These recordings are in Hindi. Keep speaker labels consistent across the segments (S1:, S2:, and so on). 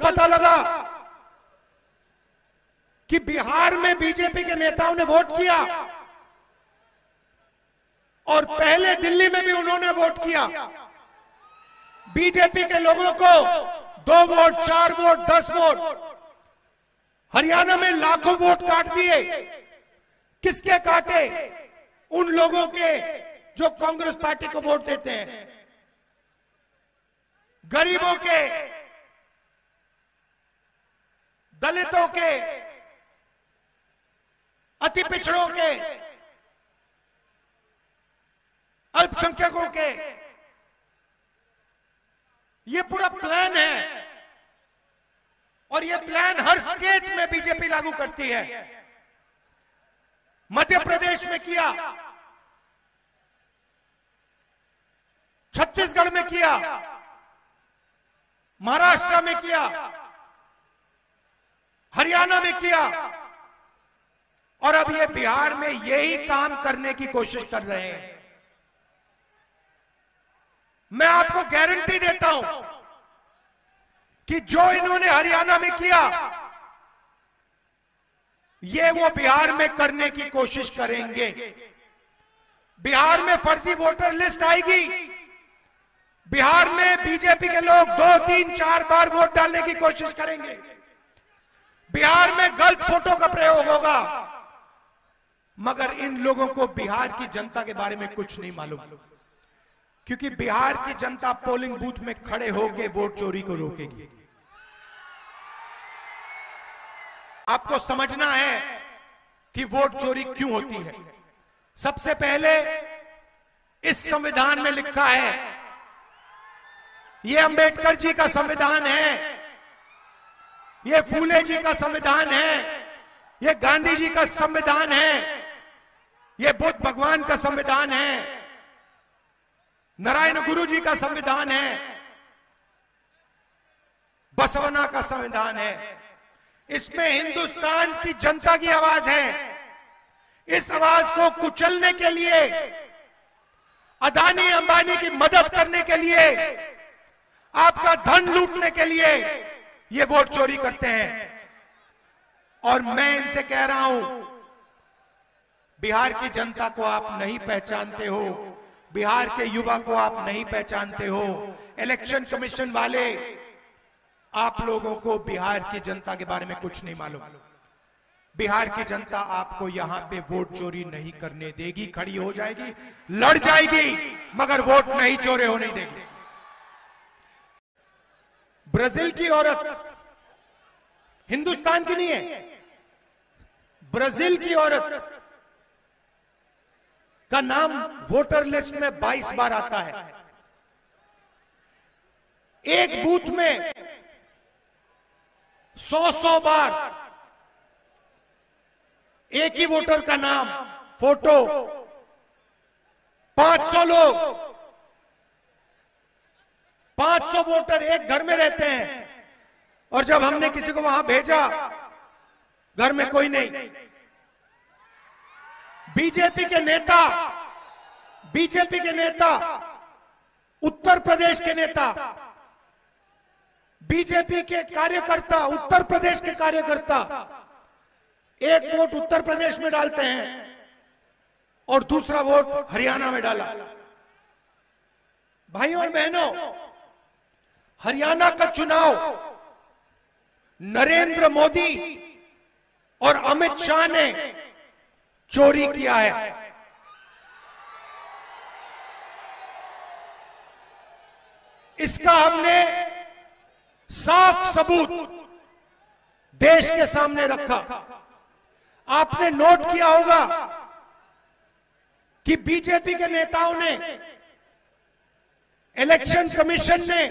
S1: पता लगा कि बिहार में बीजेपी के नेताओं ने वोट किया और पहले दिल्ली में भी उन्होंने वोट किया। बीजेपी के लोगों को 2 वोट, 4 वोट, 10 वोट, हरियाणा में लाखों वोट काट दिए। किसके काटे? उन लोगों के जो कांग्रेस पार्टी को वोट देते हैं, गरीबों के, दलितों के, अति पिछड़ों के, अल्पसंख्यकों के। ये पूरा प्लान है और ये प्लान हर स्टेट में बीजेपी लागू करती है। मध्य प्रदेश में किया, छत्तीसगढ़ में किया, महाराष्ट्र में किया, हरियाणा में किया और अब ये बिहार में यही काम करने की कोशिश कर रहे हैं। मैं आपको गारंटी देता हूं कि जो इन्होंने हरियाणा में किया, ये वो बिहार में करने की कोशिश करेंगे। बिहार में फर्जी वोटर लिस्ट आएगी। बिहार में बीजेपी के लोग 2, 3, 4 बार वोट डालने की कोशिश करेंगे। बिहार में गलत फोटो का प्रयोग होगा। मगर इन लोगों को बिहार की जनता के बारे में कुछ नहीं मालूम, क्योंकि बिहार की जनता पोलिंग बूथ में खड़े होकर वोट चोरी को रोकेगी। आपको समझना है कि वोट चोरी क्यों होती है। सबसे पहले इस संविधान में लिखा है, यह अंबेडकर जी का संविधान है, यह फूले जी का संविधान है, यह गांधी जी का संविधान है, यह बुद्ध भगवान का संविधान है, नारायण गुरु जी का संविधान है, बसवना का संविधान है। इसमें हिंदुस्तान की जनता की आवाज है। इस आवाज को कुचलने के लिए, अदानी अंबानी की मदद करने के लिए, आपका धन लूटने के लिए ये वोट चोरी करते हैं। और मैं इनसे कह रहा हूं, बिहार की जनता को आप नहीं पहचानते हो, बिहार के युवा को आप नहीं पहचानते हो। इलेक्शन कमीशन वाले, आप लोगों को बिहार की जनता के बारे में कुछ नहीं मालूम। बिहार की जनता आपको यहां पे वोट चोरी नहीं करने देगी। खड़ी हो जाएगी, लड़ जाएगी, मगर वोट नहीं चोरी होने देगी। ब्राजील की औरत हिंदुस्तान की नहीं है, ब्राजील की औरत का नाम वोटर लिस्ट में 22 बार आता है। एक बूथ में 100 बार एक ही वोटर का नाम, फोटो, 500 लोग, 500 वोटर एक घर में रहते हैं। और जब हमने किसी को वहां भेजा, घर में कोई नहीं। बीजेपी के नेता, उत्तर प्रदेश के नेता, बीजेपी के कार्यकर्ता, उत्तर प्रदेश के कार्यकर्ता एक वोट उत्तर प्रदेश में डालते हैं और दूसरा वोट हरियाणा में डाला। भाइयों और बहनों, हरियाणा का चुनाव नरेंद्र मोदी और अमित शाह ने चोरी किया है। इसका हमने साफ सबूत देश के सामने रखा। आपने नोट किया होगा कि बीजेपी के नेताओं ने, इलेक्शन कमीशन ने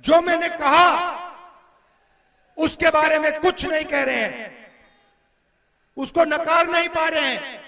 S1: जो मैंने कहा उसके बारे में कुछ नहीं कह रहे हैं, उसको नकार नहीं पा रहे हैं।